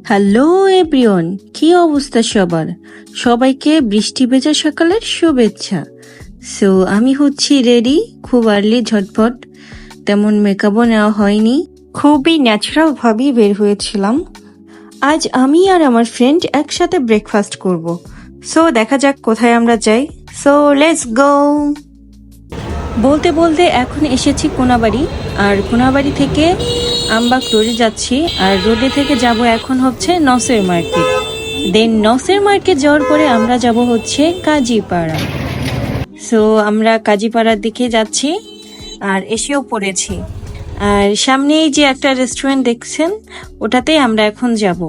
Hello everyone, কি অবস্থা সবার? সবাইকে বৃষ্টি ভেজা সকালের শুভেচ্ছা। সো আমি হচ্ছি রেডি, খুব আর্লি ঝটপট, তেমন মেকআপও নেওয়া হয়নি, খুবই ন্যাচারাল ভাবেই বের হয়েছিলাম। আজ আমি আর আমার ফ্রেন্ড একসাথে ব্রেকফাস্ট করব। সো দেখা যাক কোথায় আমরা যাই। So let's go. বলতে বলতে এখন এসেছি কোনাবাড়ি, আর কোনাবাড়ি থেকে আমবাগ রোডে যাচ্ছি, আর রোডে থেকে যাব এখন হচ্ছে নসের মার্কেট। দেন নসের মার্কেট যাওয়ার পরে আমরা যাব হচ্ছে কাজীপাড়া। সো আমরা কাজীপাড়ার দিকে যাচ্ছি আর এসেও পড়েছি। আর সামনেই যে একটা রেস্টুরেন্ট দেখছেন, ওটাতেই আমরা এখন যাব।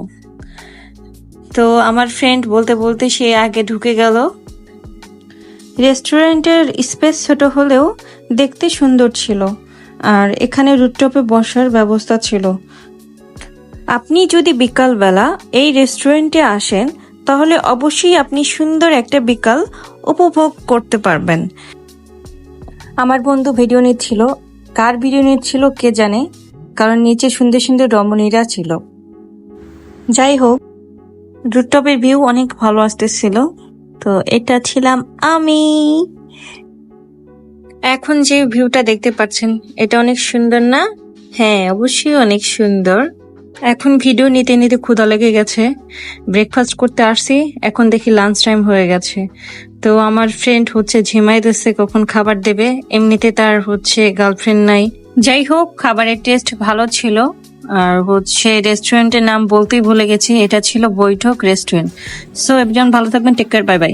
তো আমার ফ্রেন্ড বলতে বলতে সে আগে ঢুকে গেল। রেস্টুরেন্টের স্পেস ছোট হলেও দেখতে সুন্দর ছিল, আর এখানে রুফটপে বসার ব্যবস্থা ছিল। আপনি যদি বিকালবেলা এই রেস্টুরেন্টে আসেন, তাহলে অবশ্যই আপনি সুন্দর একটা বিকাল উপভোগ করতে পারবেন। আমার বন্ধু ভিডিও নিচ্ছিল, কার ভিডিও নিচ্ছিল কে জানে, কারণ নিচে সুন্দর সুন্দর রমণীরা ছিল। যাই হোক, রুফটপের ভিউ অনেক ভালো আসতেছিল। তো এটা ছিলাম আমি। এখন যে ভিউটা দেখতে পাচ্ছেন, এটা অনেক সুন্দর না? হ্যাঁ, অবশ্যই অনেক সুন্দর। এখন ভিডিও নিতে নিতে ক্ষুধা লেগে গেছে, ব্রেকফাস্ট করতে আসছি, এখন দেখি লাঞ্চ টাইম হয়ে গেছে। তো আমার ফ্রেন্ড হচ্ছে ঝিমাইতেছে কখন খাবার দেবে, এমনিতে তার হচ্ছে গার্লফ্রেন্ড নাই। যাই হোক, খাবারের টেস্ট ভালো ছিল। আর হচ্ছে রেস্টুরেন্টের নাম বলতেই ভুলে গেছি, এটা ছিল বৈঠক রেস্টুরেন্ট। সো একজন ভালো থাকবেন, টেক কেয়ার, বাই বাই।